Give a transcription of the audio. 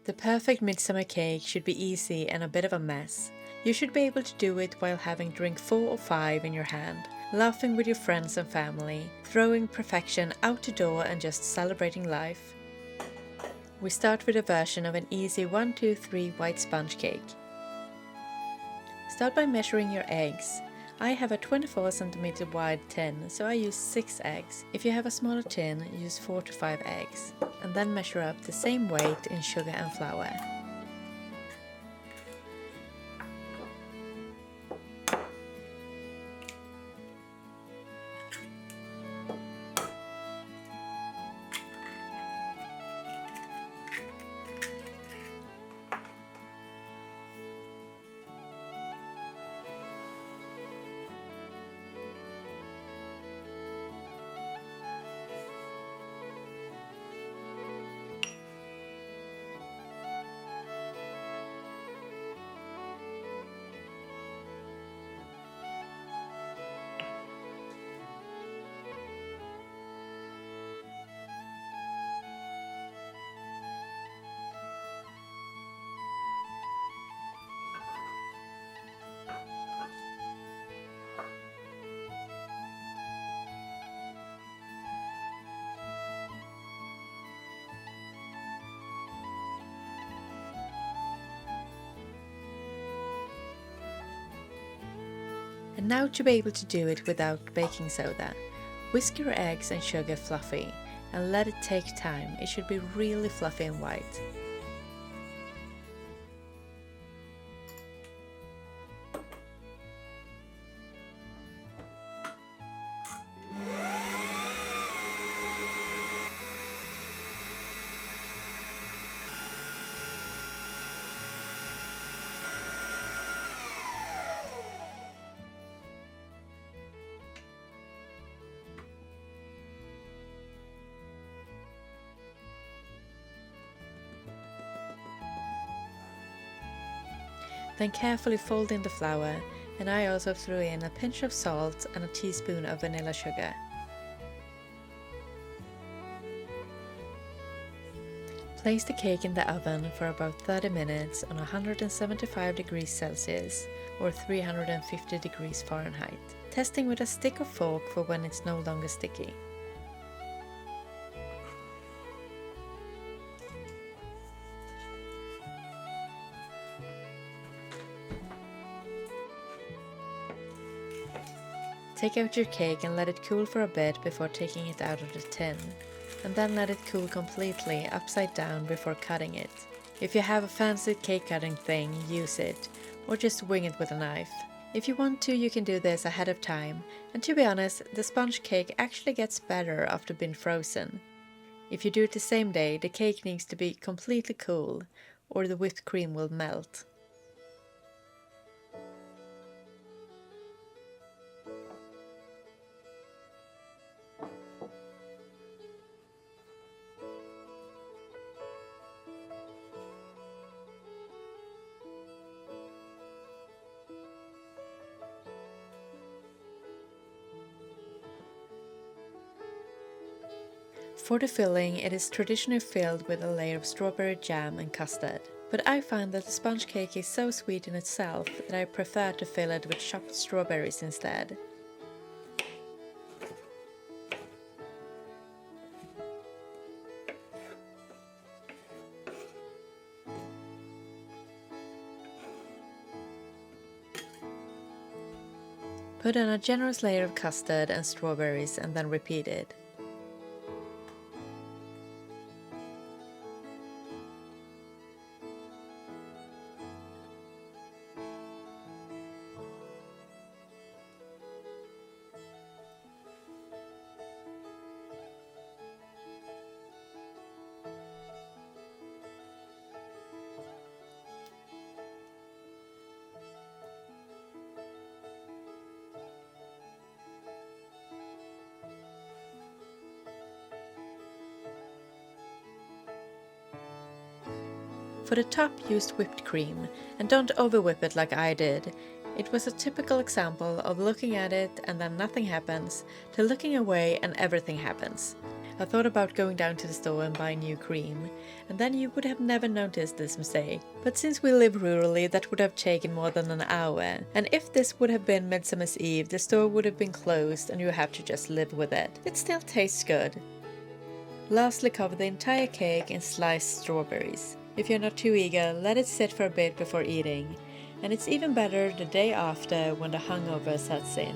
The perfect midsummer cake should be easy and a bit of a mess. You should be able to do it while having drink 4 or 5 in your hand, laughing with your friends and family, throwing perfection out the door and just celebrating life. We start with a version of an easy 1, 2, 3 white sponge cake. Start by measuring your eggs. I have a 24 cm wide tin, so I use 6 eggs. If you have a smaller tin, use 4 to 5 eggs, and then measure up the same weight in sugar and flour. And now to be able to do it without baking soda, whisk your eggs and sugar fluffy and let it take time. It should be really fluffy and white. Then carefully fold in the flour, and I also threw in a pinch of salt and a teaspoon of vanilla sugar. Place the cake in the oven for about 30 minutes on 175 degrees Celsius or 350 degrees Fahrenheit, testing with a stick or fork for when it's no longer sticky. Take out your cake and let it cool for a bit before taking it out of the tin, and then let it cool completely upside down before cutting it. If you have a fancy cake cutting thing, use it, or just wing it with a knife. If you want to, you can do this ahead of time, and to be honest, the sponge cake actually gets better after being frozen. If you do it the same day, the cake needs to be completely cool, or the whipped cream will melt. For the filling, it is traditionally filled with a layer of strawberry jam and custard. But I find that the sponge cake is so sweet in itself that I prefer to fill it with chopped strawberries instead. Put on a generous layer of custard and strawberries and then repeat it. For the top, used whipped cream, and don't over-whip it like I did. It was a typical example of looking at it and then nothing happens, to looking away and everything happens. I thought about going down to the store and buying new cream, and then you would have never noticed this mistake. But since we live rurally, that would have taken more than an hour, and if this would have been Midsummer's Eve, the store would have been closed and you have to just live with it. It still tastes good. Lastly, cover the entire cake in sliced strawberries. If you're not too eager, let it sit for a bit before eating, and it's even better the day after when the hangover sets in.